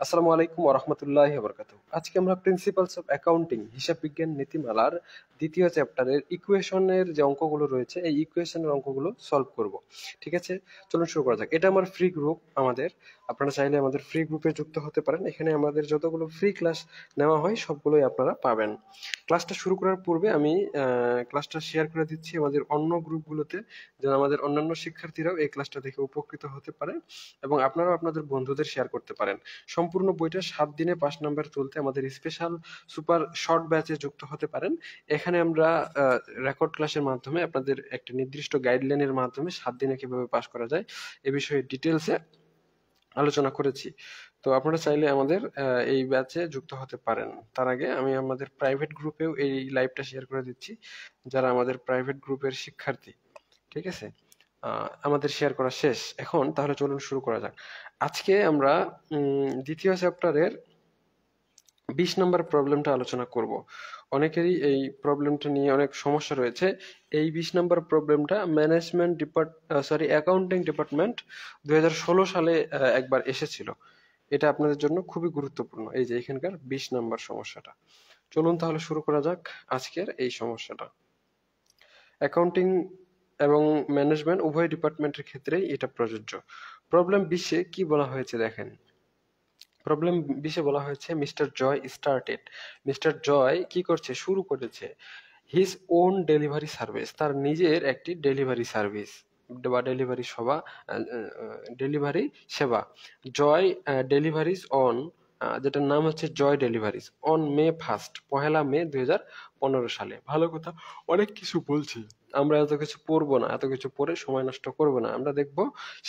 আসসালামু আলাইকুম ওয়া রাহমাতুল্লাহি ওয়া বারাকাতুহু। আজকে আমরা প্রিন্সিপালস অফ অ্যাকাউন্টিং হিসাব বিজ্ঞান নীতিমালার দ্বিতীয় চ্যাপ্টারের ইকুয়েশনের যে অঙ্কগুলো রয়েছে এই ইকুয়েশনের অঙ্কগুলো সলভ করব। ঠিক আছে, চলুন শুরু করা যাক। এটা আমার ফ্রি গ্রুপ। আপনারা চাইলে আমাদের ফ্রি গ্রুপে যুক্ত হতে পারেন। এখানে আমাদের যতগুলো ফ্রি ক্লাস নেওয়া হয় সবগুলোই আপনারা পাবেন। ক্লাসটা শুরু করার পূর্বে আমি ক্লাসটা শেয়ার করে দিচ্ছি আমাদের অন্য গ্রুপগুলোতে, যেন আমাদের অন্যান্য শিক্ষার্থীরাও এই ক্লাসটা দেখে উপকৃত হতে পারে এবং আপনারাও আপনাদের বন্ধুদের শেয়ার করতে পারেন। সম্পূর্ণ বইটা 7 দিনে 5 নাম্বার তুলতে আমাদের স্পেশাল সুপার শর্ট ব্যাচে যুক্ত হতে পারেন। এখানে আমরা রেকর্ড ক্লাসের মাধ্যমে আপনাদের একটা নির্দিষ্ট গাইডলাইনের মাধ্যমে 7 দিনে কিভাবে পাস করা যায় এ বিষয়ে ডিটেলসে আলোচনা করেছি। তো আপনারা চাইলে আমাদের এই ব্যাচে যুক্ত হতে পারেন। তার আগে আমি আমাদের প্রাইভেট গ্রুপেও এই লাইভটা শেয়ার করে দিচ্ছি, যারা আমাদের প্রাইভেট গ্রুপের শিক্ষার্থী। ঠিক আছে, আমাদের শেয়ার করা শেষ। এখন তাহলে চলুন শুরু করা যাক। আজকে আমরা দ্বিতীয় চ্যাপ্টারের 20 নম্বর প্রবলেমটা আলোচনা করব। অনেকেরই এই প্রবলেমটা নিয়ে অনেক সমস্যা রয়েছে। এই 20 নম্বর প্রবলেমটা অ্যাকাউন্টিং ডিপার্টমেন্ট 2016 সালে একবার এসেছিল। এটা আপনাদের জন্য খুবই গুরুত্বপূর্ণ, এই যে এখানকার 20 নম্বর সমস্যাটা। চলুন তাহলে শুরু করা যাক আজকের এই সমস্যাটা। অ্যাকাউন্টিং এবং ম্যানেজমেন্ট উভয় ডিপার্টমেন্টের ক্ষেত্রেই এটা প্রযোজ্য। প্রবলেম 20-এ কি বলা হয়েছে দেখেন। প্রবলেম 20-এ বলা হয়েছে মিস্টার জয় স্টার্টেড। মিস্টার জয় কি করছে, শুরু করেছে হিজ ওন ডেলিভারি সার্ভিস, তার নিজের একটি ডেলিভারি সার্ভিস বা ডেলিভারি সেবা। জয় ডেলিভারিজ অন, যেটার নাম হচ্ছে জয় ডেলিভারিজ, অন May 1, 2015 সালে। ভালো কথা, অনেক কিছু বলছি। আমরা এত কিছু পড়বো না, এত কিছু পড়ে সময় নষ্ট করবো না। আমরা দেখবো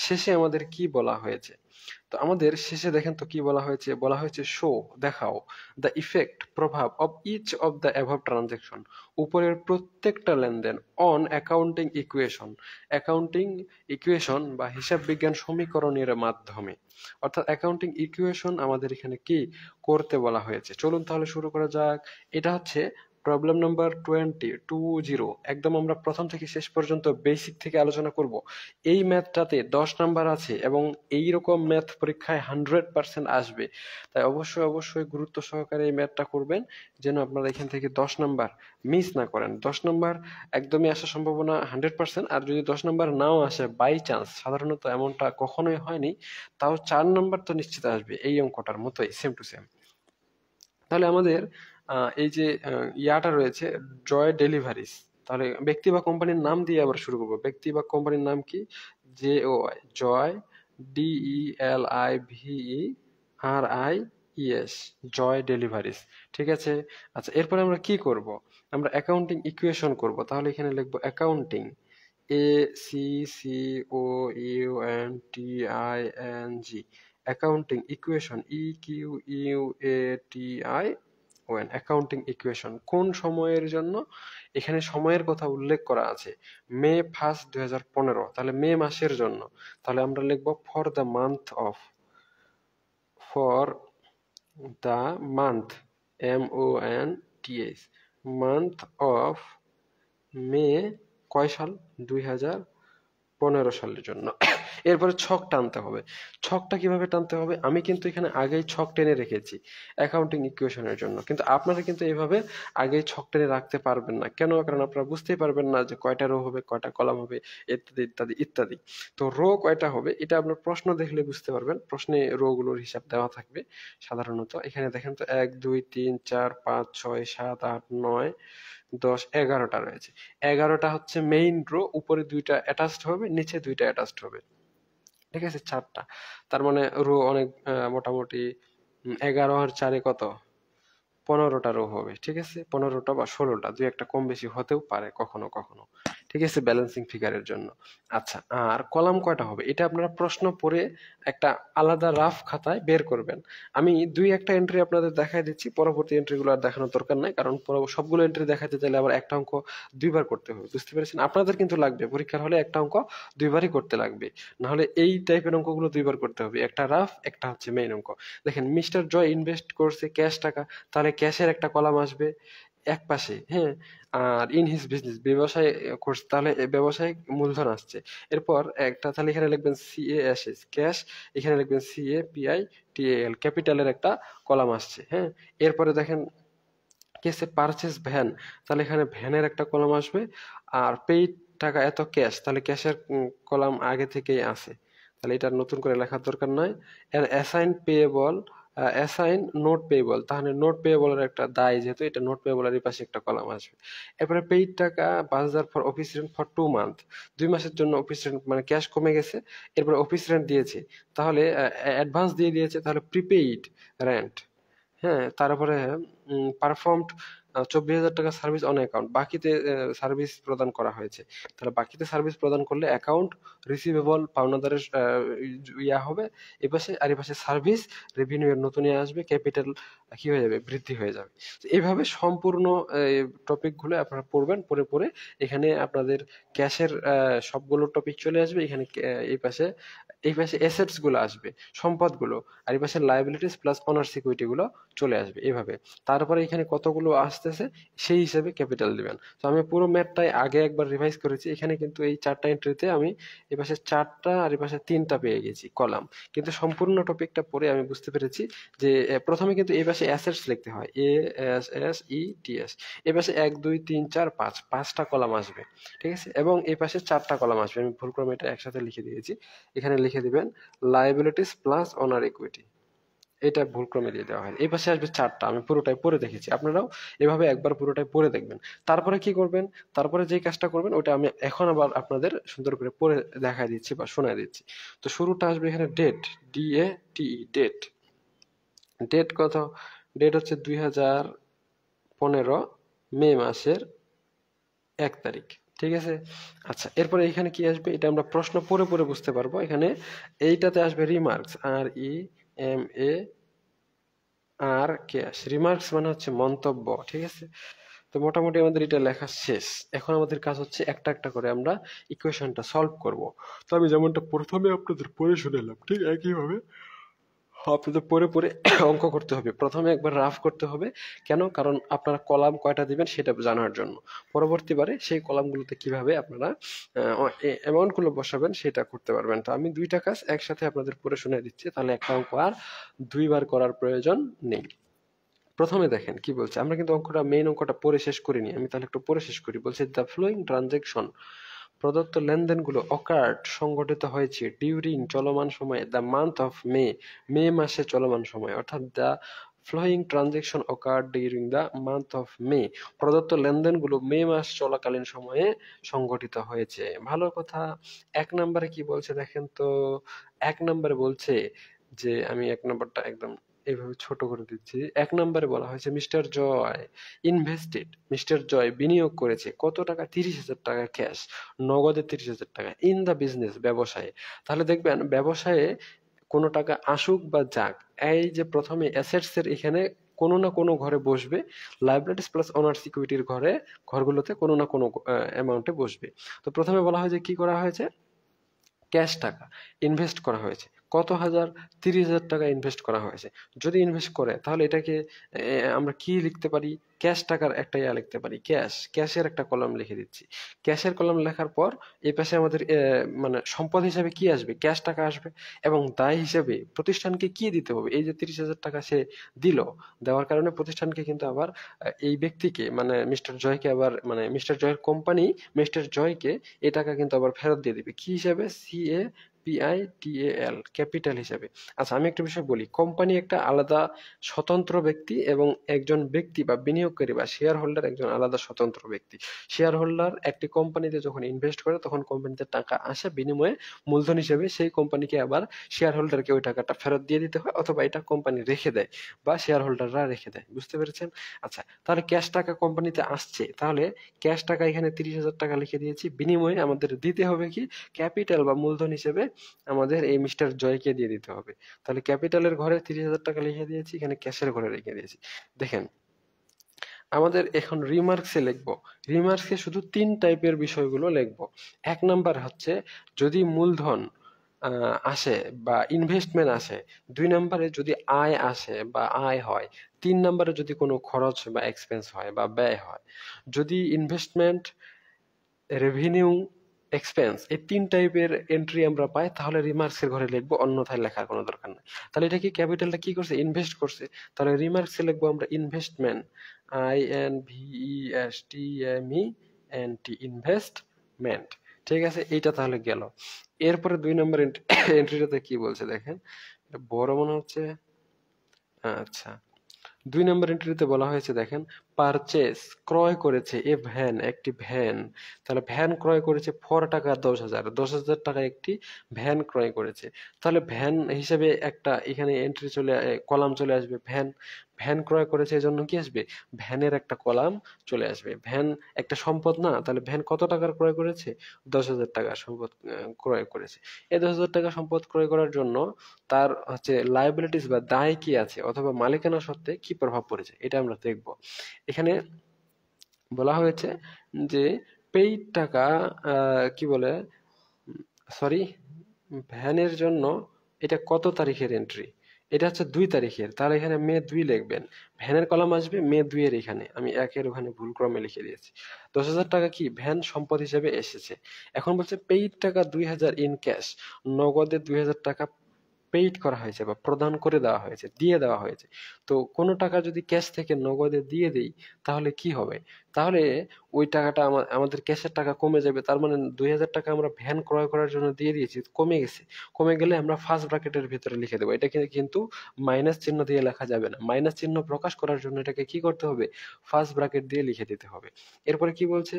শেষে আমাদের কি বলা হয়েছে। তো আমাদের শেষে দেখেন তো কি বলা হয়েছে শো, দেখাও, দ্য ইফেক্ট, প্রভাব of each of the above transaction, উপরের প্রত্যেকটা লেনদেন, অন অ্যাকাউন্টিং ইকুয়েশন বা হিসাব বিজ্ঞান সমীকরণের মাধ্যমে। অর্থাৎ অ্যাকাউন্টিং ইকুয়েশন আমাদের এখানে কি করতে বলা হয়েছে। চলুন তাহলে শুরু করা যাক। এটা হচ্ছে প্রবলেম নাম্বার 20। একদম আমরা প্রথম থেকে শেষ পর্যন্ত বেসিক থেকে আলোচনা করব। এই ম্যাথটাতে 10 নাম্বার আছে এবং এইরকম ম্যাথ পরীক্ষায় 100% আসবে। তাই অবশ্যই গুরুত্ব সহকারে এই ম্যাথটা করবেন, যেন আপনারা এখান থেকে 10 নাম্বার মিস না করেন। 10 নাম্বার একদমই আসার সম্ভাবনা 100%। আর যদি 10 নাম্বার নাও আসে বাই চান্স, সাধারণত এমনটা কখনোই হয়নি, তাও 4 নাম্বার তো নিশ্চিত আসবে, এই অঙ্কটার মতোই সেম টু সেম। তাহলে আমাদের এই যে ইয়াটা রয়েছে জয় ডেলিভারিস, তাহলে ব্যক্তি বা কোম্পানির নাম দিয়ে আবার শুরু করবো। ব্যক্তি বা কোম্পানির নাম কি? JOY, জয়, DELIVERIES, জয় ডেলিভারিস। ঠিক আছে। আচ্ছা, এরপরে আমরা কি করব? আমরা অ্যাকাউন্টিং ইকুয়েশন করব। তাহলে এখানে লিখবো accounting, ACCOUNTING, accounting equation, EQUATION, accounting equation কোন সময়ের জন্য? এখানে সময়ের কথা উল্লেখ করা আছে, May 1, 2015। তাহলে মে মাসের জন্য। তাহলে আমরা লিখবো for the month of, for the month, MONTH, month of May, কয় সাল? 2015 সালের জন্য। এরপরে ছক টানতে হবে। ছকটা কিভাবে টানতে হবে? আমি কিন্তু এখানে আগেই ছক টেনে রেখেছি অ্যাকাউন্টিং ইকুয়েশনের জন্য, কিন্তু আপনারা কিন্তু এইভাবে আগেই ছক টেনে রাখতে পারবেন না। কেন? কারণ আপনারা বুঝতেই পারবেন না যে কয়টা রো হবে, কয়টা কলাম হবে, ইত্যাদি। তো রো কয়টা হবে এটা আপনার প্রশ্ন দেখলে বুঝতে পারবেন। প্রশ্নে রো গুলোর হিসাব দেওয়া থাকবে সাধারণত। এখানে দেখেন তো 1 2 3 4 5 6 7 8 9 10 11টা রয়েছে। 11টা হচ্ছে মেইন রো, উপরে 2টা অ্যাটাচড হবে, নিচে 2টা অ্যাটাচড হবে। ঠিক আছে, 4টা। তার মানে রো অনেক মোটামুটি 11 আর 4-এ কত? 15টা রো হবে। ঠিক আছে, 15টা বা 16টা, দুই একটা কম বেশি হতেও পারে কখনো। ঠিক আছে, ব্যালেন্সিং ফিগারের জন্য। আচ্ছা, আর কলাম কয়টা হবে এটা আপনারা প্রশ্ন পড়ে একটা আলাদা রাফ খাতায় বের করবেন। আমি দুই একটা এন্ট্রি আপনাদের দেখাই দিচ্ছি, পরবর্তী এন্ট্রিগুলো আর দেখানোর দরকার নাই, কারণ সবগুলো এন্ট্রি দেখাতে চাইলে আবার একটা অঙ্ক দুইবার করতে হবে। বুঝতে পেরেছেন? আপনাদের কিন্তু লাগবে পরীক্ষার হলে একটা অঙ্ক দুইবারই করতে লাগবে, না হলে এই টাইপের অঙ্কগুলো দুইবার করতে হবে, একটা রাফ, একটা হচ্ছে মেইন অঙ্ক। দেখেন মিস্টার জয় ইনভেস্ট করছে ক্যাশ টাকা, তাহলে ক্যাশের একটা কলাম আসবে, এক পাশে, হ্যাঁ। আর ইন হিজ বিজনেস, ব্যবসায় করছে, তাহলে ব্যবসায়িক মূলধন আসছে। এরপর একটা, তাহলে এখানে লিখবেন CASH ক্যাশ, এখানে লিখবেন CAPITAL ক্যাপিটালের একটা কলাম আসছে, হ্যাঁ। এরপরে দেখেন কেসে পারচেস ভ্যান, তাহলে এখানে ভ্যানের একটা কলাম আসবে। আর পেইড টাকা এত ক্যাশ, তাহলে ক্যাশের কলাম আগে থেকেই আছে, তাহলে এটা নতুন করে লেখার দরকার নয়। Assign payable, assign note payable, তাহলে নোট পেয়েবলের একটা দায়, যেহেতু এটা নোট পেয়েবলের এই পাশে একটা কলাম আসবে। এরপরে পেইড টাকা 5,000 for office rent for 2 month, 2 মাসের জন্য অফিস রেন্ট, মানে ক্যাশ কমে গেছে, এরপরে অফিস রেন্ট দিয়েছে, তাহলে অ্যাডভান্স দিয়ে দিয়েছে, তাহলে প্রিপেইড রেন্ট, হ্যাঁ। তারপরে পারফর্মড 24,000 টাকা সার্ভিস অন অ্যাকাউন্ট, বাকিতে সার্ভিস প্রদান করা হয়েছে, তাহলে বাকিতে সার্ভিস প্রদান করলে অ্যাকাউন্ট রিসিভেবল পাওনাদারের ইয়া হবে এই পাশে, আর এই পাশে সার্ভিস রেভিনিউ এর নতুন ইয়ে আসবে, ক্যাপিটাল কি হয়ে যাবে, বৃদ্ধি হয়ে যাবে। তো এইভাবে সম্পূর্ণ টপিকগুলো আপনারা পড়বেন, পড়ে পড়ে এখানে আপনাদের ক্যাশের সবগুলো টপিক চলে আসবে, এখানে এই পাশে অ্যাসেটস গুলো আসবে, সম্পদগুলো, আর এই পাশে লায়াবিলিটিস প্লাস অনার্স ইকুইটি গুলো চলে আসবে এইভাবে। তারপরে এখানে কতগুলো আসতেছে সেই হিসেবে ক্যাপিটাল দিবেন। তো আমি পুরো ম্যাথটাই আগে একবার রিভাইজ করেছি, এখানে কিন্তু এই 4টা এন্ট্রিতে আমি এই পাশে 4টা আর এই পাশে 3টা পেয়ে গেছি কলাম, কিন্তু সম্পূর্ণ টপিকটা পড়ে আমি বুঝতে পেরেছি যে প্রথমে কিন্তু এই পাশে অ্যাসেটস লিখতে হয়, ASSETS, এই পাশে 1 2 3 4 5, 5টা কলাম আসবে, ঠিক আছে, এবং এই পাশে 4টা কলাম আসবে। আমি ভুলক্রমে এটা একসাথে লিখে দিয়েছি, এখানে লিখে দিবেন লায়াবিলিটিস প্লাস অনার ইকুইটি, এটা ভুলক্রমে দিয়ে দেওয়া হয়। এই পাশে আসবে 4টা, আমি পুরোটাই পড়ে দেখেছি, আপনারাও এভাবে একবার পুরোটাই পড়ে দেখবেন। তারপরে কি করবেন, তারপরে যে কাজটা করবেন ওটা আমি এখন আবার আপনাদের সুন্দর করে পড়ে দেখায় দিচ্ছি বা শোনায় দিচ্ছি। তো শুরুটা আসবে এখানে ডেট, DATE, ডেট। ডেট কত, ডেট হচ্ছে 2015 মে মাসের 1 তারিখ, ঠিক আছে। আচ্ছা, এরপরে এখানে কি আসবে, এটা আমরা প্রশ্ন পড়ে পড়ে বুঝতে পারবো। এখানে এইটাতে আসবে রিমার্কস, REMARKS, রিমার্কস মানে হচ্ছে মন্তব্য, ঠিক আছে। তো মোটামুটি আমাদের এটা লেখা শেষ। এখন আমাদের কাজ হচ্ছে একটা একটা করে আমরা ইকুয়েশনটা সলভ করব। তো আমি যেমনটা প্রথমে আপনাদের পড়ে শুনালাম, ঠিক একইভাবে আপনাদের পড়ে পড়ে অঙ্ক করতে হবে। প্রথমে একবার রাফ করতে হবে, কেন, কারণ আপনারা কলাম কয়টা দিবেন সেটা জানার জন্য। পরবর্তীবারে সেই কলামগুলোতে কিভাবে আপনারা অ্যামাউন্টগুলো বসাবেন সেটা করতে পারবেন। তো আমি 2টা কাজ একসাথে আপনাদের পড়ে শুনে দিচ্ছি, তাহলে একটা অঙ্ক আর 2বার করার প্রয়োজন নেই। প্রথমে দেখেন কি বলছে, আমরা কিন্তু মেইন অঙ্কটা পড়ে শেষ করিনি, আমি তাহলে একটু পড়ে শেষ করি। বলছে দ্য ফ্লোয়িং ট্রানজেকশন, প্রদত্ত লেনদেনগুলো অকার্ড সংঘটিত হয়েছে ডিউরিং চলমান সময়ে দ্য মান্থ অফ মে, মে মাসে চলমান সময়, অর্থাৎ the following transaction occurred during the month of May, প্রদত্ত লেনদেনগুলো মে মাস চলাকালীন সময়ে সংঘটিত হয়েছে। ভালো কথা। 1 নম্বরে কি বলছে দেখেন তো, 1 নম্বরে বলছে যে, আমি 1 নম্বরটা একদম এইভাবে ছোট করে দিচ্ছি। 1 নম্বরে বলা হয়েছে মিস্টার জয় ইনভেস্টেড, মিস্টার জয় বিনিয়োগ করেছে কত টাকা, 30,000 টাকা ক্যাশ, নগদে 30,000 টাকা, ইন দ্য বিজনেস, ব্যবসায়ে। তাহলে দেখবেন ব্যবসায়ে কোনো টাকা আসুক বা যাক, এই যে প্রথমে অ্যাসেটস এর এখানে কোনো না কোনো ঘরে বসবে, লাইবিলিটিস প্লাস অনার্স ইকুইটির ঘরগুলোতে কোনো না কোনো অ্যামাউন্টে বসবে। তো প্রথমে বলা হয় যে কি করা হয়েছে, ক্যাশ টাকা ইনভেস্ট করা হয়েছে, কত হাজার, 30,000 টাকা ইনভেস্ট করা হয়েছে। যদি ইনভেস্ট করে তাহলে এটাকে আমরা কি লিখতে পারি, ক্যাশ টাকার একটা ইয়া লিখতে পারি, ক্যাশের একটা কলাম লিখে দিচ্ছি। ক্যাশের কলাম লেখার পর এই পাশে আমাদের মানে সম্পদ হিসাবে কি আসবে, ক্যাশ টাকা আসবে, এবং দায় হিসেবে প্রতিষ্ঠানকে কি দিতে হবে, এই যে 30,000 টাকা সে দিল, দেওয়ার কারণে প্রতিষ্ঠানকে কিন্তু আবার এই ব্যক্তিকে মানে মিস্টার জয়কে আবার, মানে মিস্টার জয়ের কোম্পানি মিস্টার জয়কে এই টাকা কিন্তু আবার ফেরত দিয়ে দিবে, কি হিসাবে, CAPITAL ক্যাপিটাল হিসাবে। আচ্ছা, আমি একটা বিষয় বলি, কোম্পানি একটা আলাদা স্বতন্ত্র ব্যক্তি এবং একজন ব্যক্তি বা বিনিয়োগকারী বা শেয়ার হোল্ডার একজন আলাদা স্বতন্ত্র ব্যক্তি। শেয়ার হোল্ডার একটি কোম্পানিতে যখন ইনভেস্ট করে তখন কোম্পানিতে টাকা আসে, বিনিময়ে মূলধন হিসেবে সেই কোম্পানিকে আবার শেয়ার হোল্ডারকে ওই টাকাটা ফেরত দিয়ে দিতে হয়, অথবা এটা কোম্পানি রেখে দেয় বা শেয়ার হোল্ডাররা রেখে দেয়। বুঝতে পেরেছেন? আচ্ছা, তাহলে ক্যাশ টাকা কোম্পানিতে আসছে, তাহলে ক্যাশ টাকা এখানে 30,000 টাকা লিখে দিয়েছি, বিনিময়ে আমাদের দিতে হবে কি, ক্যাপিটাল বা মূলধন হিসেবে আমাদের এই মিস্টার জয়কে দিয়ে দিতে হবে। তাহলে ক্যাপিটালের ঘরে 30,000 টাকা লিখে দিয়েছি, এখানে ক্যাশের ঘরে রেখে দিয়েছি। দেখেন, আমাদের এখন রিমার্কসে লিখবো, রিমার্কসে শুধু 3 টাইপের বিষয়গুলো লিখবো। 1 নাম্বার হচ্ছে যদি মূলধন আসে বা ইনভেস্টমেন্ট আসে, 2 নম্বরে যদি আয় আসে বা আয় হয়, 3 নম্বরে যদি কোনো খরচ বা এক্সপেন্স হয় বা ব্যয় হয়, যদি ইনভেস্টমেন্ট, রেভিনিউ, এক্সপেন্স এই 3 টাইপের এন্ট্রি আমরা পাই, তাহলে রিমার্কসের ঘরে লিখবো, অন্যথায় লেখার কোনো দরকার নেই। তাহলে এটা কি ক্যাপিটালটা কি করছে, ইনভেস্ট করছে, তাহলে রিমার্কসে লিখবো আমরা ইনভেস্টমেন্ট, INVESTMENT, ইনভেস্টমেন্ট। ঠিক আছে, এইটা তাহলে গেল। এরপরে 2 নম্বর এন্ট্রিটাতে কি বলছে দেখেন, এটা বড় মনে হচ্ছে। আচ্ছা, 2 নম্বর এন্ট্রিতে বলা হয়েছে দেখেন, পারচেস, ক্রয় করেছে এ ভ্যান, একটি ভ্যান। তাহলে ভ্যান ক্রয় করেছে ফর টাকা 10,000, 10,000 টাকা একটি ভ্যান ক্রয় করেছে। তাহলে ভ্যান হিসেবে একটা এখানে এন্ট্রি কলাম চলে আসবে ভ্যান। ভ্যান ক্রয় করেছে এজন্য কি আসবে, ভ্যানের একটা কলাম চলে আসবে। ভ্যান একটা সম্পদ না, তাহলে ভ্যান কত টাকার ক্রয় করেছে, 10,000 টাকার সম্পদ ক্রয় করেছে। এই 10,000 টাকা সম্পদ ক্রয় করার জন্য তার হচ্ছে লায়াবিলিটিস বা দায় কি আছে, অথবা মালিকানা সত্ত্বে কি প্রভাব পড়েছে, এটা আমরা দেখব। এখানে বলা হয়েছে যে পেইড টাকা, কি বলে, সরি, ভ্যানের জন্য এটা কত তারিখের এন্ট্রি, এটা হচ্ছে 2 তারিখের, তাহলে এখানে মে 2 লিখবেন। ভ্যানের কলাম আসবে মে 2-এর, এখানে আমি 1-এর ওখানে ভুল ক্রমে লিখে দিয়েছি। 10,000 টাকা কি ভ্যান সম্পদ হিসেবে এসেছে। এখন বলছে পেইড টাকা 2,000 ইন ক্যাশ, নগদে 2,000 টাকা পেইড করা হয়েছে বা প্রদান করে দেওয়া হয়েছে, দিয়ে দেওয়া হয়েছে। তো কোনো টাকা যদি ক্যাশ থেকে নগদে দিয়ে দেই, তাহলে কি হবে, তাহলে ওই টাকাটা আমাদের ক্যাশের টাকা কমে যাবে। তার মানে 2,000 টাকা আমরা ভ্যান ক্রয় করার জন্য দিয়ে দিয়েছি, কমে গেছে। কমে গেলে আমরা ফার্স্ট ব্র্যাকেটের ভিতরে লিখে দেবো, এটাকে কিন্তু মাইনাস চিহ্ন দিয়ে লেখা যাবে না। মাইনাস চিহ্ন প্রকাশ করার জন্য এটাকে কি করতে হবে, ফার্স্ট ব্র্যাকেট দিয়ে লিখে দিতে হবে। এরপরে কি বলছে,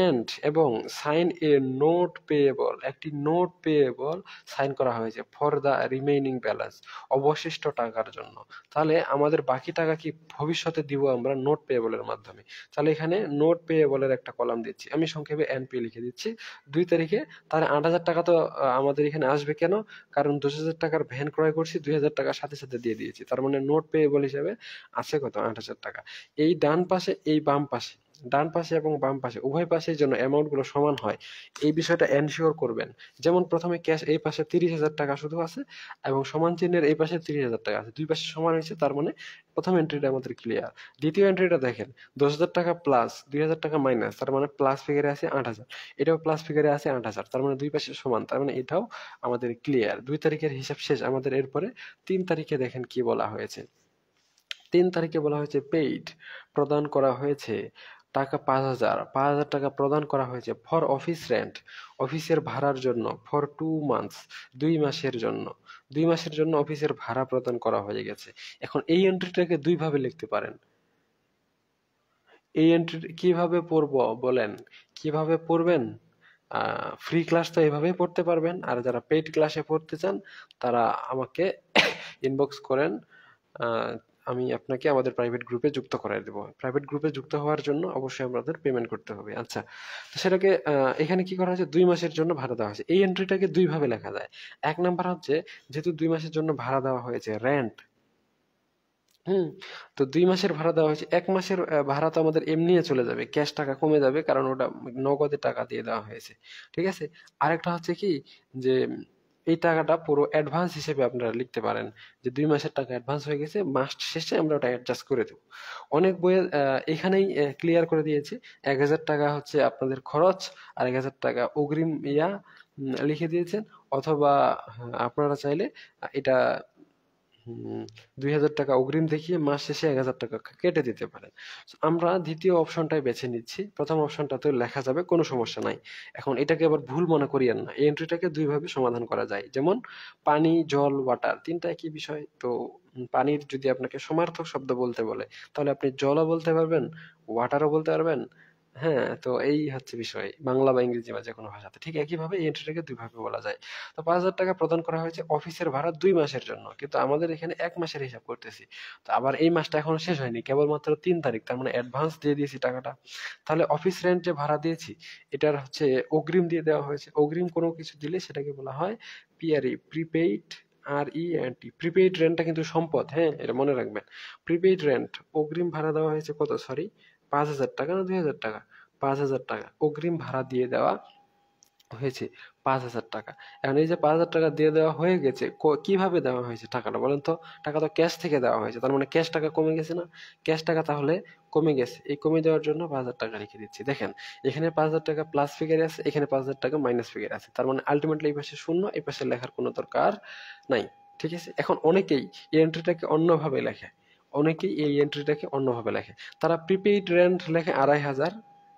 এন্ড এবং সাইন এ নোট পেয়েবল, একটি নোট পেয়েবল সাইন করা হয়েছে ফর দ্য রিমেইনিং ব্যালেন্স, অবশিষ্ট টাকার জন্য। তাহলে আমাদের বাকি টাকা কি ভবিষ্যতে দিব আমরা নোট পেয়েবলের মাধ্যমে। তাহলে এখানে নোট পেয়েবলের একটা কলাম দিচ্ছি, আমি সংক্ষেপে এনপি লিখে দিচ্ছি 2 তারিখে। তাহলে 8,000 টাকা তো আমাদের এখানে আসবে কেন, কারণ 10,000 টাকার ভ্যান ক্রয় করছি, 2,000 টাকা সাথে সাথে দিয়ে দিয়েছি, তার মানে নোট পেয়েবল হিসেবে আছে কত, 8,000 টাকা। এই ডান পাশে এই বাম পাশে, ডান পাশে এবং বাম পাশে উভয় পাশের জন্য অ্যামাউন্ট গুলো সমান হয়, এই বিষয়টা এনশিওর করবেন। যেমন প্রথমে ক্যাশ এই পাশে 30,000 টাকা শুধু আছে, এবং সমান চিহ্নের এই পাশে 30,000 টাকা আছে, দুই পাশে সমান হয়েছে, তার মানে প্রথম এন্ট্রিটা আমাদের ক্লিয়ার। দ্বিতীয় এন্ট্রিটা দেখেন, 10,000 টাকা প্লাস 2,000 টাকা মাইনাস, তার মানে প্লাস ফিগারে আছে 8,000, এটাও প্লাস ফিগারে আছে 8,000, তার মানে দুই পাশে সমান, তার মানে এটাও আমাদের ক্লিয়ার। 2 তারিখের হিসাব শেষ আমাদের। এরপরে 3 তারিখে দেখেন কি বলা হয়েছে। 3 তারিখে বলা হয়েছে পেইড, প্রদান করা হয়েছে টাকা 5,000, 5,000 টাকা প্রদান করা হয়েছে ফর অফিস রেন্ট, অফিসের ভাড়ার জন্য, ফর 2 মান্থস, 2 মাসের জন্য, 2 মাসের জন্য অফিসের ভাড়া প্রদান করা হয়ে গেছে। এখন এই এন্ট্রিটাকে দুইভাবে লিখতে পারেন। এই এন্ট্রি কিভাবে পড়বো বলেন, কিভাবে পড়বেন, ফ্রি ক্লাস তো এইভাবেই পড়তে পারবেন, আর যারা পেইড ক্লাসে পড়তে চান তারা আমাকে ইনবক্স করেন, আহ, আমি আপনাকে আমাদের প্রাইভেট গ্রুপে যুক্ত করাই দেবো। প্রাইভেট গ্রুপে যুক্ত হওয়ার জন্য অবশ্যই আমাদের পেমেন্ট করতে হবে। আচ্ছা, তো সেটাকে এখানে কি করা হয়েছে, 2 মাসের জন্য ভাড়া দেওয়া হয়েছে। এই এন্ট্রিটাকে দুইভাবে লেখা যায়। এক নাম্বার হচ্ছে, যেহেতু 2 মাসের জন্য ভাড়া দেওয়া হয়েছে, রেন্ট, হুম, তো 2 মাসের ভাড়া দেওয়া হয়েছে, 1 মাসের ভাড়া তো আমাদের এমনি চলে যাবে, ক্যাশ টাকা কমে যাবে, কারণ ওটা নগদে টাকা দিয়ে দেওয়া হয়েছে। ঠিক আছে, আরেকটা হচ্ছে কি, যে এই টাকাটা পুরো অ্যাডভান্স হিসেবে আপনারা লিখতে পারেন, যে 2 মাসের টাকা অ্যাডভান্স হয়ে গেছে, মাস শেষে আমরা ওটা অ্যাডজাস্ট করে দেবো। অনেক বইয়ে এখানেই ক্লিয়ার করে দিয়েছে, 1,000 টাকা হচ্ছে আপনাদের খরচ, আর 1,000 টাকা অগ্রিম লিখে দিয়েছেন। অথবা আপনারা চাইলে এটা 2,000 টাকা অগ্রিম দেখিয়ে মাস শেষে 1,000 টাকা কেটে দিতে পারেন। So, আমরা দ্বিতীয় অপশনটাই বেছে নিচ্ছি, প্রথম অপশনটাতে লেখা যাবে, কোনো সমস্যা নাই। এখন এটাকে আবার ভুল মনে করিয়েন না, এই এন্ট্রিটাকে দুইভাবে সমাধান করা যায়। যেমন পানি, জল, ওয়াটার, তিনটা একই বিষয়। তো পানির যদি আপনাকে সমার্থক শব্দ বলতে বলে, তাহলে আপনি জলও বলতে পারবেন, ওয়াটারও বলতে পারবেন। হ্যাঁ, তো এই হচ্ছে বিষয়, বাংলা বা ইংরেজি বা যে কোনো ভাষাতে। ঠিক একইভাবে এই এন্ট্রিটাকে দুইভাবে বলা যায়। তো 5,000 টাকা প্রদান করা হয়েছে অফিসের ভাড়া 2 মাসের জন্য, কিন্তু আমাদের এখানে 1 মাসের হিসাব করতেছি। তো আবার এই মাসটা এখনো শেষ হয়নি, কেবলমাত্র 3 তারিখ, তার মানে অ্যাডভান্স দিয়ে দিয়েছি টাকাটা। তাহলে অফিস রেন্ট যে ভাড়া দিয়েছি, এটার হচ্ছে অগ্রিম দিয়ে দেওয়া হয়েছে। অগ্রিম কোনো কিছু দিলে সেটাকে বলা হয় পিআরই, প্রিপেইড, RENT। প্রিপেইড রেন্টটা কিন্তু সম্পদ, হ্যাঁ, এটা মনে রাখবেন। প্রিপেইড রেন্ট, অগ্রিম ভাড়া দেওয়া হয়েছে কত, সরি, 5,000 টাকা না 2,000 টাকা, 5,000 টাকা অগ্রিম ভাড়া দিয়ে দেওয়া হয়েছে 5,000 টাকা। এখন এই যে 5,000 টাকা দিয়ে দেওয়া হয়ে গেছে, কিভাবে দেওয়া হয়েছে টাকাটা বলেন তো? টাকা তো ক্যাশ থেকে দেওয়া হয়েছে, তার মানে ক্যাশ টাকা কমে গেছে না? ক্যাশ টাকা তাহলে কমে গেছে, এই কমে যাওয়ার জন্য 5,000 টাকা রেখে দিচ্ছি। দেখেন এখানে 5,000 টাকা প্লাস ফিগারে আছে, এখানে 5,000 টাকা মাইনাস ফিগারে আছে, তার মানে আলটিমেটলি এই পাশে শূন্য, এই পাশে লেখার কোনো দরকার নাই। ঠিক আছে, এখন অনেকেই এই এন্ট্রিটাকে অন্যভাবে লেখে, তারা প্রিপেইড রেন্ট লেখে 2,500।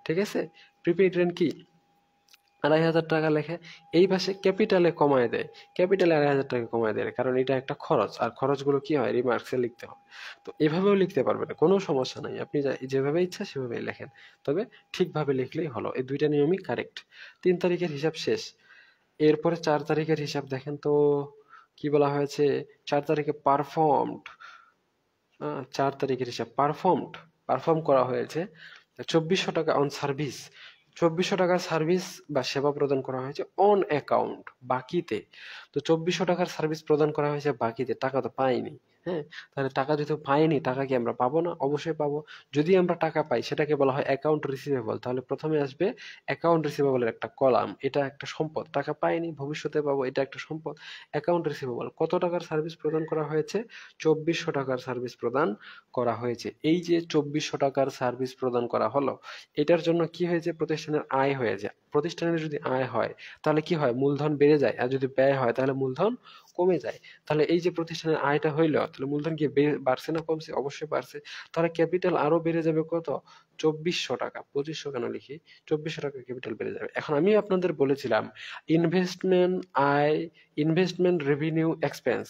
ঠিক আছে, প্রিপেইড রেন্ট কি 2,500 টাকা লেখে, এই পাশে ক্যাপিটালে কমায় দেয়, ক্যাপিটালে 2,500 টাকা কমায় দেয়, কারণ এটা একটা খরচ, আর খরচগুলো কি হয় রিমার্কসে লিখতে হয়। তো এভাবেও লিখতে পারবেন, কোনো সমস্যা নাই, আপনি যেভাবে ইচ্ছা সেভাবেই লেখেন, তবে ঠিকভাবে লিখলেই হলো। এই দুইটা নিয়মই কারেক্ট। 3 তারিখের হিসাব শেষ। এরপরে 4 তারিখের হিসাব দেখেন তো কি বলা হয়েছে। 4 তারিখে পারফর্মড, 4 তারিখের হিসাব পারফর্ম করা হয়েছে 2,400 টাকা অন সার্ভিস। 2,400 টাকার সার্ভিস বা সেবা প্রদান করা হয়েছে অন অ্যাকাউন্ট, বাকিতে। তো 2,400 টাকার সার্ভিস প্রদান করা হয়েছে বাকিতে, টাকা তো পাইনি। হ্যাঁ, তাহলে টাকা যেহেতু পাইনি, টাকা কি আমরা পাবো না? অবশ্যই পাবো। যদি আমরা টাকা পাই সেটাকে বলা হয় অ্যাকাউন্ট রিসিভেবল, তাহলে প্রথমে আসবে অ্যাকাউন্ট রিসিভেবলের একটা কলাম, এটা একটা সম্পদ, টাকা পাইনি ভবিষ্যতে পাবো, এটা একটা সম্পদ। অ্যাকাউন্ট রিসিভেবল, কত টাকার সার্ভিস প্রদান করা হয়েছে? 2,400 টাকার সার্ভিস প্রদান করা হয়েছে। এই যে 2,400 টাকার সার্ভিস প্রদান করা হলো, এটার জন্য কি হয়েছে? প্রতিষ্ঠানের আয় হয়েছে। প্রতিষ্ঠানের যদি আয় হয় তাহলে কি হয়? মূলধন বেড়ে যায়, আর যদি ব্যয় হয় তাহলে মূলধন কমে যায়। তাহলে এই যে প্রতিষ্ঠানের আয়টা হইলো, তাহলে মূলধন কি বাড়ছে না কমছে? অবশ্যই বাড়ছে। তাহলে ক্যাপিটাল আরো বেড়ে যাবে কত? 2,400 টাকা, 2,500 কেন লিখি, 2,400 টাকা ক্যাপিটাল বেড়ে যাবে। এখন আমি আপনাদের বলেছিলাম ইনভেস্টমেন্ট আয়, ইনভেস্টমেন্ট রেভিনিউ এক্সপেন্স,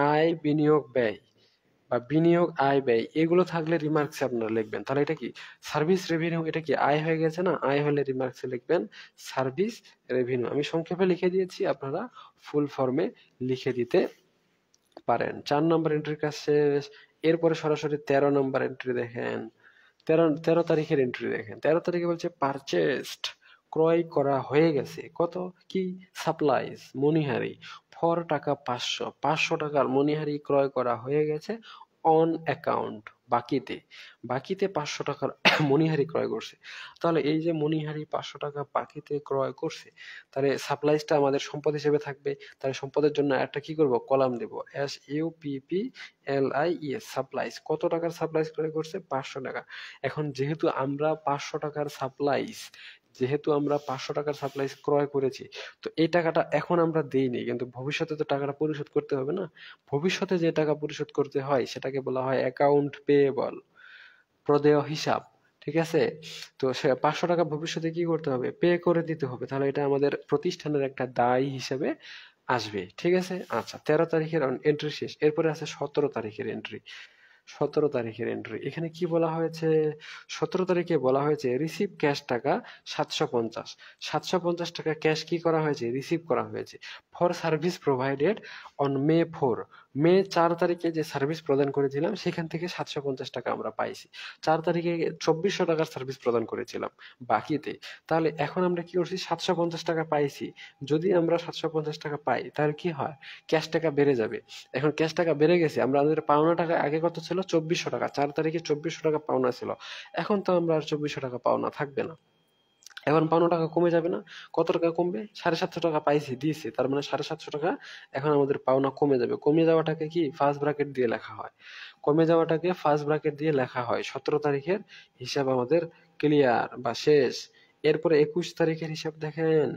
আয় বিনিয়োগ ব্যয় বা বিনিয়োগ আয় ব্যয়, এগুলো থাকলে রিমার্কসে আপনারা লিখবেন। তাহলে এটা কি সার্ভিস রেভিনিউ, এটা কি আয় হয়ে গেছে না? আয় হলে রিমার্কসে লিখবেন সার্ভিস রেভিনিউ। আমি সংক্ষেপে লিখে দিয়েছি, আপনারা ফুল ফর্মে লিখে দিতে পারেন। 4 নম্বর এন্ট্রির কাজ শেষ। এরপরে সরাসরি 13 নম্বর এন্ট্রি দেখেন। 13 তারিখের এন্ট্রি দেখেন। 13 তারিখে বলছে পারচেসড, ক্রয় করা হয়ে গেছে। কত? কি? সাপ্লাইজ, মণিহারি, ফর টাকা 500, 500 টাকার মণিহারি ক্রয় করা হয়ে গেছে অন অ্যাকাউন্ট, বাকিতে। বাকিতে 500 টাকার মণিহারি ক্রয় করছে। তাহলে এই যে মণিহারি 500 টাকা বাকিতে ক্রয় করছে, তাহলে সাপ্লাইজটা আমাদের সম্পদ হিসেবে থাকবে। তাহলে সম্পদের জন্য একটা কি করব? কলাম দেব, SUPPLIES, সাপ্লাইজ। কত টাকার সাপ্লাইজ ক্রয় করছে? 500 টাকা। এখন যেহেতু আমরা 500 টাকার সাপ্লাইজ, ক্রয় করেছি, তো এই টাকাটা এখন আমরা দেইনি, কিন্তু ভবিষ্যতে তো টাকাটা পরিশোধ করতে হবে না? ভবিষ্যতে যে টাকা পরিশোধ করতে হয় সেটাকে বলা হয় অ্যাকাউন্ট পেয়েবল, প্রদেয় হিসাব। ঠিক আছে, তো সে 500 টাকা ভবিষ্যতে কি করতে হবে? পে করে দিতে হবে। তাহলে এটা আমাদের প্রতিষ্ঠানের একটা দায় হিসেবে আসবে। ঠিক আছে, আচ্ছা 13 তারিখের এন্ট্রি শেষ। এরপরে আছে 17 তারিখের এন্ট্রি। 17 তারিখের এন্ট্রি, এখানে কি বলা হয়েছে? 17 তারিখে বলা হয়েছে রিসিভ ক্যাশ টাকা 750, 750 টাকা ক্যাশ কি করা হয়েছে? রিসিভ করা হয়েছে for service provided on May 4, মে 4 তারিখে যে সার্ভিস প্রদান করেছিলাম সেখান থেকে 750 টাকা আমরা পাইছি। 4 তারিখে 2,400 টাকার সার্ভিস প্রদান করেছিলাম বাকিতে। তাহলে এখন আমরা কি করছি? 750 টাকা পাইছি। যদি আমরা 750 টাকা পাই তাহলে কি হয়? ক্যাশ টাকা বেড়ে যাবে। এখন ক্যাশ টাকা বেড়ে গেছে, আমাদের পাওনা টাকা আগে কত ছিল? 2,400 টাকা। 4 তারিখে 2,400 টাকা পাওনা ছিল, এখন তো আমরা আর 2,400 টাকা পাওনা থাকবে না, এখন পাওনা টাকা কমে যাবে না? কত টাকা কমবে? 750 টাকা পাইছি, দিয়েছি, তার মানে 750 টাকা এখন আমাদের পাওনা কমে যাবে। কমে যাওয়াটাকে কি ফার্স্ট ব্র্যাকেট দিয়ে লেখা হয়, 17 তারিখের হিসাব আমাদের ক্লিয়ার বা শেষ। এরপরে 21 তারিখের হিসাব দেখেন।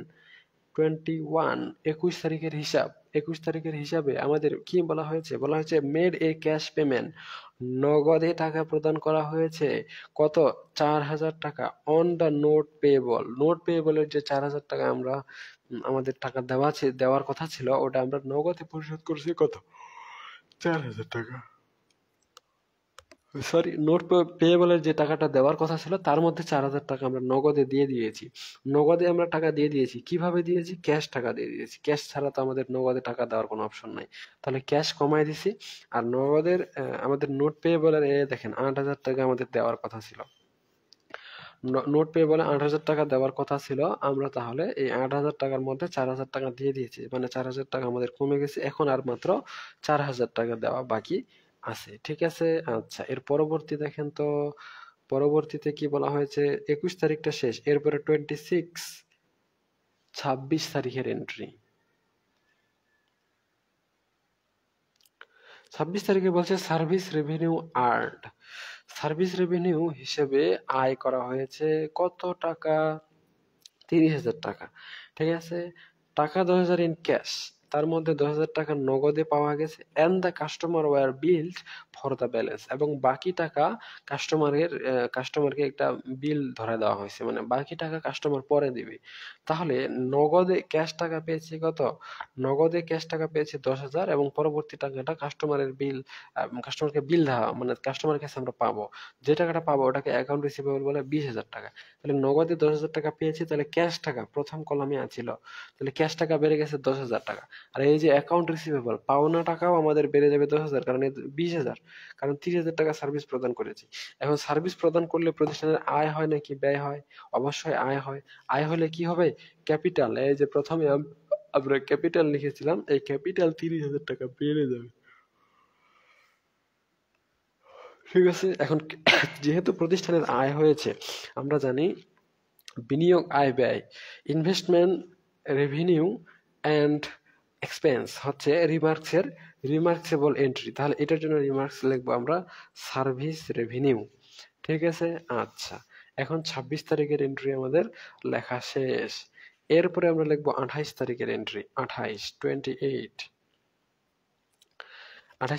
21, 21 তারিখের হিসাব। 21 তারিখের হিসাবে আমাদের কি বলা হয়েছে? বলা হয়েছে মেড এ ক্যাশ পেমেন্ট, নগদে টাকা প্রদান করা হয়েছে। কত? 4,000 টাকা on the note payable. Note পেয়েবলের যে 4,000 টাকা আমরা আমাদের টাকা দেওয়ার কথা ছিল, ওটা আমরা নগদে পরিশোধ করছি। কত? 4,000 টাকা। সরি, নোট পেয়েবলের যে টাকাটা দেওয়ার কথা ছিল তার মধ্যে 4,000 টাকা আমরা নগদে দিয়ে দিয়েছি। নগদে আমরা টাকা দিয়ে দিয়েছি, কিভাবে দিয়েছি? ক্যাশ টাকা দিয়ে দিয়েছি। ক্যাশ ছাড়া তো আমাদের নগদে টাকা দেওয়ার কোনো অপশন নাই, তাহলে ক্যাশ কমাই দিছি। আর নগদের আমাদের নোট পেয়েবলের দেখেন 8,000 টাকা আমাদের দেওয়ার কথা ছিল। নোট পেয়েবলে 8,000 টাকা দেওয়ার কথা ছিল, আমরা তাহলে এই 8,000 টাকার মধ্যে 4,000 টাকা দিয়ে দিয়েছি, মানে 4,000 টাকা আমাদের কমে গেছে। এখন আর মাত্র 4,000 টাকা দেওয়া বাকি আছে। ঠিক আছে, আচ্ছা এর পরবর্তী দেখেন তো। পরবর্তীতে কি বলা হয়েছে? 21 তারিখটা শেষ। এরপরে 26, 26 তারিখের এন্ট্রি। 26 তারিখে বলছে service revenue earned. Service revenue হিসেবে আয় করা হয়েছে কত টাকা? 30,000 টাকা। ঠিক আছে, টাকা 10,000 ইন ক্যাশ, তার মধ্যে 10,000 টাকা নগদে পাওয়া গেছে, and the customer were billed for the balance, এবং বাকি টাকা কাস্টমারকে একটা বিল ধরে দেওয়া হয়েছে, মানে বাকি টাকা কাস্টমার পরে দিবে। তাহলে নগদে ক্যাশ টাকা পেয়েছি কত? নগদে ক্যাশ টাকা পেয়েছি 10,000, এবং পরবর্তী টাকাটা কাস্টমারকে বিল দেওয়া, মানে কাস্টমারের কাছে আমরা পাবো। যে টাকাটা পাবো ওটাকে অ্যাকাউন্ট রিসিভেবল বলে 20,000 টাকা। তাহলে নগদে 10,000 টাকা পেয়েছি, তাহলে ক্যাশ টাকা প্রথম কলামে আছিল, তাহলে ক্যাশ টাকা বেড়ে গেছে 10,000 টাকা। আর এই যে অ্যাকাউন্ট রিসিভেবল, পাওনা টাকাও আমাদের বেড়ে যাবে 10,000, কারণ 20,000, কারণ 30,000 টাকা সার্ভিস প্রদান করেছি। এখন সার্ভিস প্রদান করলে প্রতিষ্ঠানের আয় হয় নাকি ব্যয় হয়? অবশ্যই আয় হয়। আয় হলে কি হবে? ক্যাপিটাল, এই যে প্রথমে আমরা ক্যাপিটাল লিখেছিলাম, এই ক্যাপিটাল 30,000 টাকা বেড়ে যাবে। ঠিক আছে, এখন যেহেতু প্রতিষ্ঠানের আয় হয়েছে, আমরা জানি বিনিয়োগ, আয়, ব্যয়, ইনভেস্টমেন্ট, রেভিনিউ অ্যান্ড এক্সপেন্স হচ্ছে রিমার্কসেবল এন্ট্রি। তাহলে এটার জন্য রিমার্কস লিখবো আমরা সার্ভিস রেভিনিউ। ঠিক আছে, আচ্ছা, এখন 26 তারিখের এন্ট্রি আমাদের লেখা শেষ। এরপরে আমরা লিখবো 28 তারিখের এন্ট্রি। 28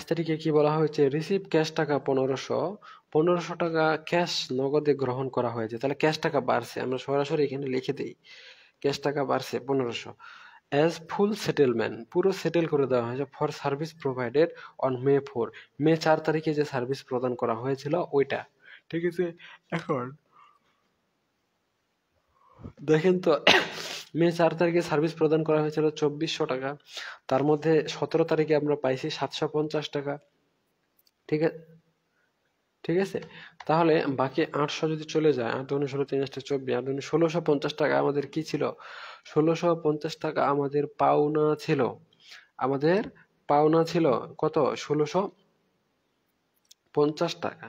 তারিখে কি বলা হয়েছে? রিসিভ ক্যাশ টাকা 1500 টাকা ক্যাশ নগদে গ্রহণ করা হয়েছে। তাহলে ক্যাশ টাকা বাড়ছে, আমরা সরাসরি এখানে লিখে দিই ক্যাশ টাকা বাড়ছে 1500। অ্যাজ ফুল সেটেলমেন্ট, পুরো সেটেল করে দেওয়া হয়েছে for service provided on May 4, মে 4 তারিখে যে সার্ভিস প্রদান করা হয়েছিল ওইটা। ঠিক আছে, এখন দেখেন তো, মে 4 তারিখে সার্ভিস প্রদান করা হয়েছিল 2400 টাকা, তার মধ্যে 17 তারিখে আমরা পাইছি 750 টাকা। ঠিক আছে, ঠিক আছে, তাহলে বাকি 800 যদি চলে যায়, 8 দুগুণে 16, 3 8 24, 8 দুগুণে 1650 টাকা আমাদের কি ছিল? 1650 টাকা আমাদের পাওনা ছিল। আমাদের পাওনা ছিল কত? 1650 টাকা।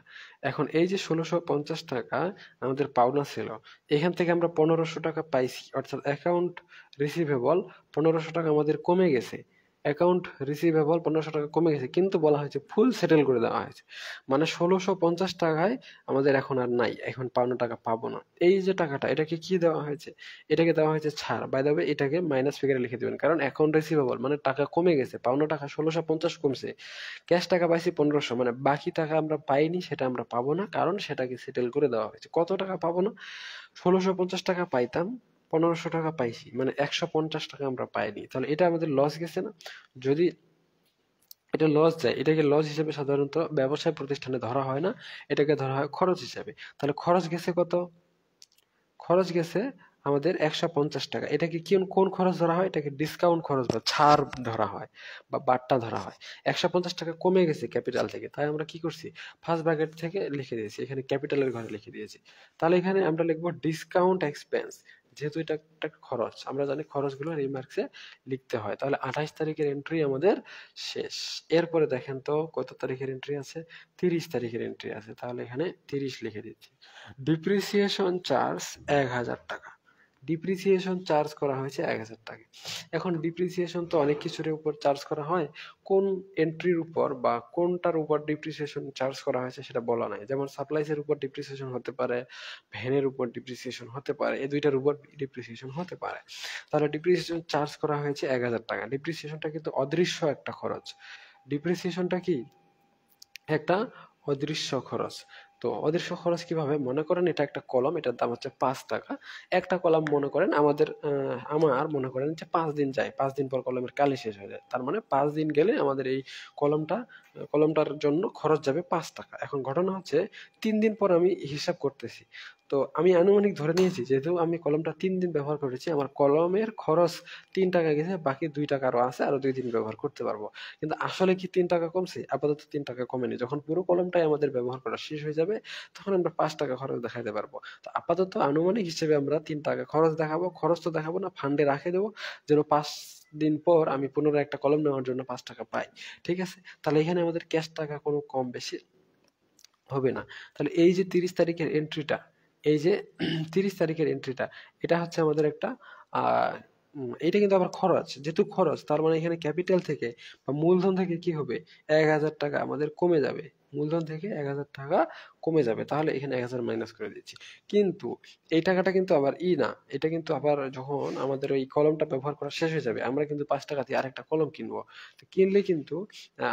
এখন এই যে 1650 টাকা আমাদের পাওনা ছিল, এখান থেকে আমরা 1500 টাকা পাইছি, অর্থাৎ অ্যাকাউন্ট রিসিভেবল 1500 টাকা আমাদের কমে গেছে। অ্যাকাউন্ট রিসিভেবল 1500 টাকা কমে গেছে, কিন্তু বলা হয়েছে ফুল সেটেল করে দেওয়া হয়েছে, মানে 1650 টাকায় আমাদের এখন আর নাই, এখন পাওনা টাকা পাবো না। এই যে টাকাটা, এটাকে কি দেওয়া হয়েছে? এটাকে দেওয়া হয়েছে ছাড়। বাই দ্য ওয়ে, এটাকে মাইনাস ফিগারে লিখে দিবেন, কারণ অ্যাকাউন্ট রিসিভেবল মানে টাকা কমে গেছে, পাওনা টাকা 1650 কমছে, ক্যাশ টাকা পাইছি 1500, মানে বাকি টাকা আমরা পাইনি, সেটা আমরা পাবো না, কারণ সেটাকে সেটেল করে দেওয়া হয়েছে। কত টাকা পাবো না? 1650 টাকা পাইতাম, 1500 টাকা পাইছি, মানে 150 টাকা আমরা পাইনি। তাহলে এটা আমাদের লস গেছে না? যদি এটা লস যায়, এটাকে লস হিসেবে সাধারণত ব্যবসায় প্রতিষ্ঠানে ধরা হয় না, এটাকে ধরা হয় খরচ হিসাবে। তাহলে খরচ গেছে কত? খরচ গেছে আমাদের 150 টাকা। এটাকে কোন খরচ ধরা হয়? এটাকে ডিসকাউন্ট খরচ বা ছাড় ধরা হয়, বা বাট্টা ধরা হয়। 150 টাকা কমে গেছে ক্যাপিটাল থেকে, তাই আমরা কি করছি? ফার্স্ট ব্র্যাকেট থেকে লিখে দিয়েছি, এখানে ক্যাপিটালের ঘরে লিখে দিয়েছি। তাহলে এখানে আমরা লিখবো ডিসকাউন্ট এক্সপেন্স, যেহেতু এটা একটা খরচ, আমরা জানি খরচগুলো রিমার্কসে লিখতে হয়। তাহলে 28 তারিখের এন্ট্রি আমাদের শেষ। এরপরে দেখেন তো কত তারিখের এন্ট্রি আছে? 30 তারিখের এন্ট্রি আছে, তাহলে এখানে 30 লিখে দিচ্ছি। ডিপ্রিসিয়েশন চার্জ 1,000 টাকা। ডিপ্রিসিয়েশন চার্জ করা হয়েছে 1,000 টাকা। এখন ডিপ্রিসিয়েশন তো অনেক কিছুর উপর চার্জ করা হয়, কোন এন্ট্রির উপর বা কোনটার উপর ডিপ্রিসিয়েশন চার্জ করা হয়েছে সেটা বলা নাই। যেমন সাপ্লাইসের উপর ডিপ্রিসিয়েশন হতে পারে, ভ্যানের উপর ডিপ্রিসিয়েশন হতে পারে, এই দুইটার উপর ডিপ্রিসিয়েশন হতে পারে। তাহলে ডিপ্রিসিয়েশন চার্জ করা হয়েছে 1,000 টাকা। ডিপ্রিসিয়েশনটা কিন্তু অদৃশ্য একটা খরচ। ডিপ্রিসিয়েশনটা কি? একটা অদৃশ্য খরচ। তো অদৃশ্য খরচ কিভাবে? মনে করেন এটা একটা কলম, এটার দাম হচ্ছে 5 টাকা। একটা কলম মনে করেন আমার মনে করেন যে 5 দিন যায়, 5 দিন পর কলমের কালি শেষ হয়ে যায়, তার মানে 5 দিন গেলে আমাদের এই কলমটার জন্য খরচ যাবে 5 টাকা। এখন ঘটনা হচ্ছে 3 দিন পর আমি হিসাব করতেছি, তো আমি আনুমানিক ধরে নিয়েছি যেহেতু আমি কলমটা 3 দিন ব্যবহার করেছি, আমার কলমের খরচ 3 টাকা গেছে, বাকি 2 টাকা আরো আছে, আরো 2 দিন ব্যবহার করতে পারবো। কিন্তু আসলে কি 3 টাকা কমছে? আপাতত 3 টাকা কমেনি। যখন পুরো কলমটাই আমাদের ব্যবহার করা শেষ হয়ে যাবে, তখন আমরা 5 টাকা খরচ দেখাতে পারবো। তো আপাতত আনুমানিক হিসেবে আমরা 3 টাকা খরচ দেখাবো। খরচ তো দেখাবো না, ফান্ডে রাখে দেবো, যেন 5 দিন পর আমি পুনরায় একটা কলম নেওয়ার জন্য 5 টাকা পাই। ঠিক আছে, তাহলে এখানে আমাদের ক্যাশ টাকা কোনো কম বেশি হবে না। তাহলে এই যে 30 তারিখের এন্ট্রিটা, এই যে 30 তারিখের এন্ট্রিটা, এটা হচ্ছে আমাদের একটা এটা কিন্তু আবার খরচ, যেহেতু খরচ তার মানে এখানে ক্যাপিটাল থেকে বা মূলধন থেকে কি হবে, 1,000 টাকা আমাদের কমে যাবে। মূলধন থেকে 1,000 টাকা কমে যাবে, তাহলে এখানে 1,000 মাইনাস করে দিচ্ছি। কিন্তু এই টাকাটা কিন্তু আবার না, এটা কিন্তু আবার যখন আমাদের ওই কলমটা ব্যবহার করা শেষ হয়ে যাবে, আমরা কিন্তু 5 টাকা দিয়ে আরেকটা কলম কিনবো। তো কিনলে কিন্তু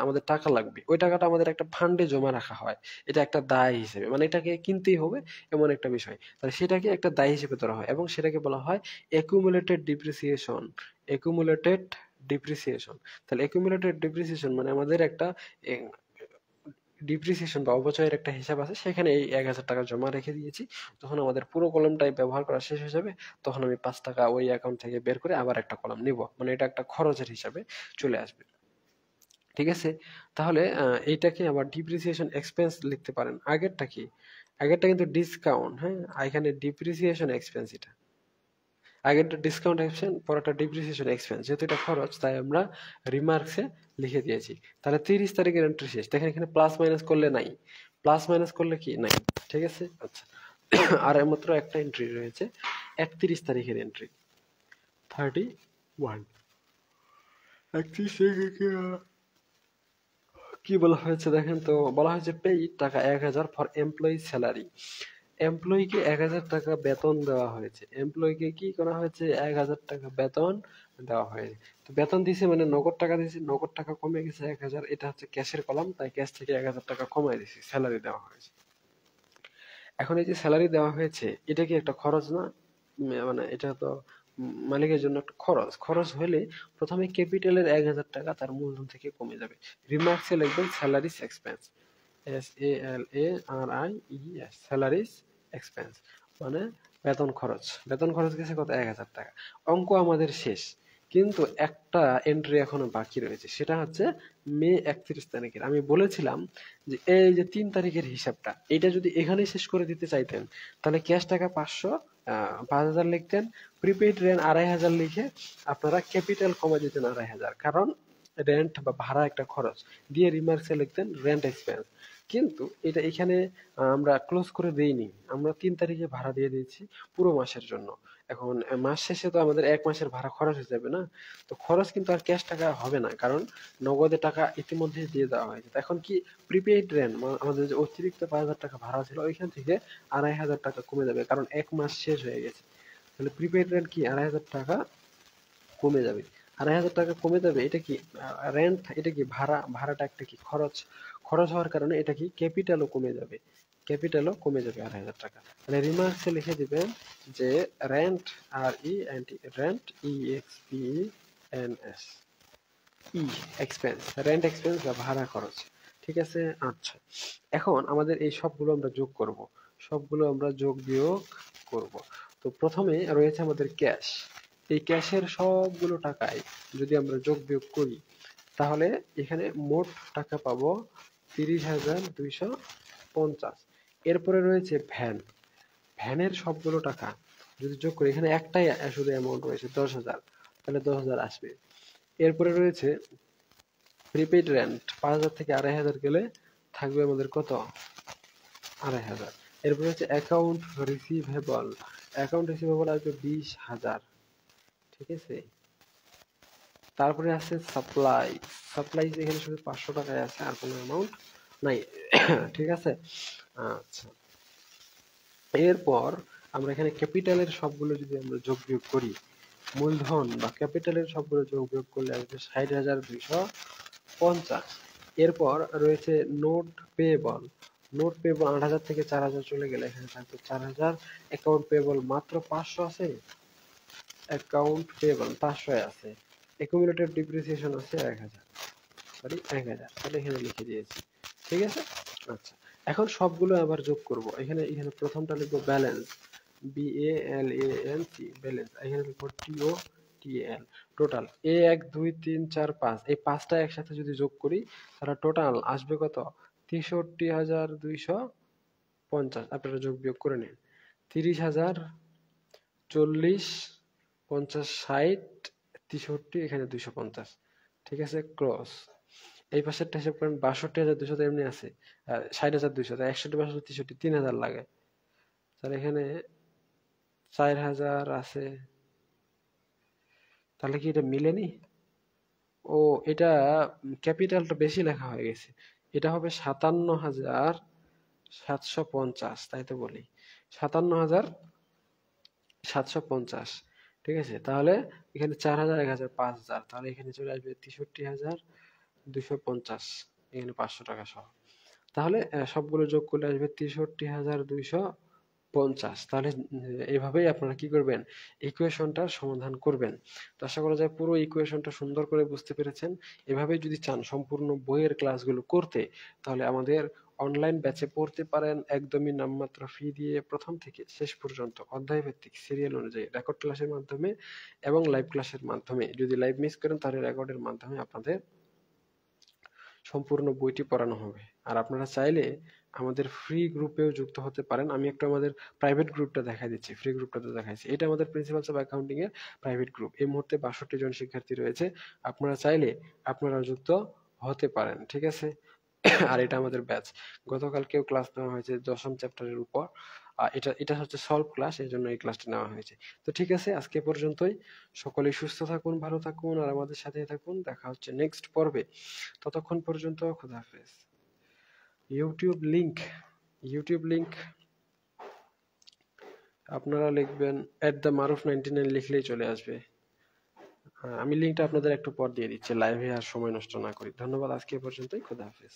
আমাদের টাকা লাগবে, ওই টাকাটা আমাদের একটা ফান্ডে জমা রাখা হয়। এটা একটা দায় হিসেবে, মানে এটাকে কিনতেই হবে এমন একটা বিষয়, তাহলে সেটাকে একটা দায় হিসেবে ধরা হয় এবং সেটাকে বলা হয় accumulated depreciation। accumulated depreciation, তাহলে accumulated depreciation মানে আমাদের একটা ডিপ্রিসিয়েশন বা অপচয়ের একটা হিসাব আছে, সেখানে এই 1,000 টাকা জমা রেখে দিয়েছি। যখন আমাদের পুরো কলমটাই ব্যবহার করা শেষ হয়ে যাবে, তখন আমি 5 টাকা ওই অ্যাকাউন্ট থেকে বের করে আবার একটা কলম নিব, মানে এটা একটা খরচের হিসাবে চলে আসবে। ঠিক আছে, তাহলে এইটাকে আবার ডিপ্রিসিয়েশন এক্সপেন্স লিখতে পারেন। আগেরটা কি, আগেরটা কিন্তু ডিসকাউন্ট, হ্যাঁ, আর এখানে ডিপ্রিসিয়েশন এক্সপেন্স। এটা আগেরটা ডিসকাউন্ট এক্সপেন্স, পরেরটা ডিপ্রিসিয়েশন এক্সপেন্স, যেহেতু এটা খরচ তাই আমরা রিমার্কসে লিখে দিয়েছি। তাহলে 30 তারিখের এন্ট্রি শেষ, দেখেন এখানে প্লাস মাইনাস করলে নাই, প্লাস মাইনাস করলে কি নাই। ঠিক আছে, আচ্ছা। আর মাত্র একটা এন্ট্রি রয়েছে, 31 তারিখের এন্ট্রি, 31। 31 তারিখে কি বলা হয়েছে দেখেন তো, বলা হয়েছে পেইড টাকা 1,000 ফর এমপ্লয়ি স্যালারি। এমপ্লয়িকে 1,000 টাকা বেতন দেওয়া হয়েছে, এমপ্লয়িকে কি করা হয়েছে, 1,000 টাকা বেতন দেওয়া হয়েছে। তো বেতন দিছে মানে নগদ টাকা দিয়েছে, নগদ টাকা কমে গেছে 1,000, এটা হচ্ছে ক্যাশের কলাম, তাই ক্যাশ থেকে 1,000 টাকা কমাই দিছি, স্যালারি দেওয়া হয়েছে। এখন এই যে স্যালারি দেওয়া হয়েছে, এটা কি একটা খরচ না? মানে এটা তো মালিকের জন্য একটা খরচ, খরচ হলে প্রথমে ক্যাপিটালের 1,000 টাকা তার মূলধন থেকে কমে যাবে। রিমার্কসে লিখবেন salaries expense, SALARIES, salaries expense, মানে বেতন খরচ। বেতন খরচ গেছে কত, 1,000 টাকা। অঙ্ক আমাদের শেষ, কিন্তু একটা এন্ট্রি এখনো বাকি রয়েছে, সেটা হচ্ছে মে 31 তারিখের। আমি বলেছিলাম যে এই যে 3 তারিখের হিসাবটা, এটা যদি এখানেই শেষ করে দিতে চাইতেন, তাহলে ক্যাশ টাকা 5,000 লিখতেন, প্রিপেইড রেন্ট 2,500 লিখে আপনারা ক্যাপিটাল কমে দিতেন 2,500, কারণ রেন্ট বা ভাড়া একটা খরচ দিয়ে রিমার্কসে লিখতেন রেন্ট এক্সপেন্স। কিন্তু এটা এখানে আমরা ক্লোজ করে দেইনি, আমরা 3 তারিখে ভাড়া দিয়ে দিয়েছি পুরো মাসের জন্য। এখন মাস শেষে তো আমাদের 1 মাসের ভাড়া খরচ হয়ে যাবে না, তো খরচ কিন্তু আর ক্যাশ টাকা হবে না, কারণ নগদে টাকা ইতিমধ্যে দিয়ে দেওয়া হয়েছে। তো এখন কি প্রিপেইড রেন্ট, আমাদের যে অতিরিক্ত 5,000 টাকা ভাড়া ছিল ওইখান থেকে 2,500 টাকা কমে যাবে, কারণ 1 মাস শেষ হয়ে গেছে। তাহলে প্রিপেইড রেন্ট কি 2,500 টাকা কমে যাবে। 2,500 টাকা কমে যাবে, এটা কি রেন্ট, এটা কি ভাড়া, ভাড়াটা একটা কি খরচ, খরচ হওয়ার কারণে এটা কি ক্যাপিটালও কমে যাবে, ক্যাপিটালও কমে যাবে 2,500 টাকা। তাহলে রিমার্কসে লিখে দিবেন যে রেন্ট, রেন্ট, EXPENS, ই এক্সপেন্স, রেন্ট এক্সপেন্স বা ভাড়া খরচ। ঠিক আছে, আচ্ছা। এখন আমাদের এই সবগুলো আমরা যোগ করব, সবগুলো আমরা যোগ বিয়োগ করব। তো প্রথমে রয়েছে আমাদের ক্যাশ, এই ক্যাশের সবগুলো টাকায় যদি আমরা যোগ বিয়োগ করি, তাহলে এখানে মোট টাকা পাবো 30,250। এরপরে রয়েছে ভ্যান, ভ্যানের সবগুলো টাকা যদি যোগ করি, এখানে একটাই শুধু অ্যামাউন্ট রয়েছে 10,000, তাহলে 10,000 আসবে। এরপরে রয়েছে প্রিপেইড রেন্ট, 5,000 থেকে 2,500 গেলে থাকবে আমাদের কত, 2,500। এরপরে হচ্ছে অ্যাকাউন্ট রিসিভেবল, অ্যাকাউন্ট রিসিভেবল আসবে 20,000। ঠিক আছে, তারপরে আছে সাপ্লাই, সাপ্লাই এখানে শুধু 500 টাকায় আছে, আর কোনো অ্যামাউন্ট নাই। ঠিক আছে, আচ্ছা। এরপর আমরা এখানে ক্যাপিটালের সবগুলো যদি আমরা যোগ বিয়োগ করি, মূলধন বা ক্যাপিটালের সবগুলো যোগ বিয়োগ করলে আসবে 60,250। এরপর রয়েছে নোট পেয়েবল, নোট পেয়েবল 8,000 থেকে 4,000 চলে গেলে এখানে থাকবে 4,000। অ্যাকাউন্ট পেয়েবল মাত্র 500 আছে, অ্যাকাউন্ট পেয়েবল 500 আছে। অ্যাকুমুলেটেড ডিপ্রিসিয়েশন আছে 1,000, সরি 1,000, তাহলে এখানে লিখে দিয়েছি। ঠিক আছে, আচ্ছা। এখন সবগুলো আবার যোগ করব, এখানে এখানে প্রথমটা লিখবো ব্যালেন্স, BALANC, ব্যালেন্স। এখানে লিখবো TOTAL, টোটাল। 1 2 3 4 5, এই পাঁচটা একসাথে যদি যোগ করি তাহলে টোটাল আসবে কত, 63,250। আপনারা যোগ বিয়োগ করে নিন, 30,000, 40, 50, 60, 63, এখানে 250। ঠিক আছে, ক্রস। এই পাশেরটা হিসাব করেন, 62,200 তো এমনি আছে, 60,200, তাই 61, 62, 63, 3,000 লাগে। তাহলে এখানে 4,000 আছে, তাহলে কি এটা মিলেনি? ও, এটা ক্যাপিটালটা বেশি লেখা হয়ে গেছে। এটা হবে 57,750, তাই তো বলি, 57,750। ঠিক আছে, তাহলে এখানে 4,000, 1,000, 5,000, তাহলে এখানে চলে আসবে 63,250, এখানে 500 টাকা সহ। তাহলে সবগুলো যোগ করলে আসবে 63,250। তাহলে এভাবেই আপনারা কি করবেন, ইকুয়েশনটার সমাধান করবেন। তো আশা করা যায় পুরো ইকুয়েশনটা সুন্দর করে বুঝতে পেরেছেন। এভাবেই যদি চান সম্পূর্ণ বইয়ের ক্লাসগুলো করতে, তাহলে আমাদের অনলাইন ব্যাচে পড়তে পারেন একদমই নামমাত্র ফি দিয়ে, প্রথম থেকে শেষ পর্যন্ত অধ্যায় ভিত্তিক সিরিয়াল অনুযায়ী রেকর্ড ক্লাসের মাধ্যমে এবং লাইভ ক্লাসের মাধ্যমে। যদি লাইভ মিস করেন তাহলে রেকর্ডের মাধ্যমে আপনাদের সম্পূর্ণ বইটি পড়ানো হবে। আর আপনারা চাইলে আমাদের ফ্রি গ্রুপেও যুক্ত হতে পারেন। আমি একটু আমাদের প্রাইভেট গ্রুপটা দেখাই দিচ্ছি, ফ্রি গ্রুপটা তো দেখাইছি, এটা আমাদের প্রিন্সিপালস অফ অ্যাকাউন্টিং এর প্রাইভেট গ্রুপ। এই মুহূর্তে 62 জন শিক্ষার্থী রয়েছে, আপনারা চাইলে আপনারা যুক্ত হতে পারেন, ঠিক আছে। আর এটা আমাদের ব্যাচ, গতকালকেও ক্লাস নেওয়া হয়েছে 10ম চ্যাপ্টারের উপর। এটা এটা হচ্ছে সলভ ক্লাস, এই জন্য এই ক্লাসটা নেওয়া হয়েছে। তো ঠিক আছে, আজকে পর্যন্তই। সকলেই সুস্থ থাকুন, ভালো থাকুন, আর আমাদের সাথে থাকুন। দেখা হচ্ছে নেক্সট পর্বে। ততক্ষণ পর্যন্ত খোদা হাফেজ। ইউটিউব লিংক, ইউটিউব লিংক আপনারা লিখবেন @maruf99 লিখলেই চলে আসবে। আমি লিংকটা আপনাদের একটু পর দিয়ে দিচ্ছি, লাইভে আর সময় নষ্ট না করি। ধন্যবাদ, আজকে এ পর্যন্তই, খোদা হাফেজ।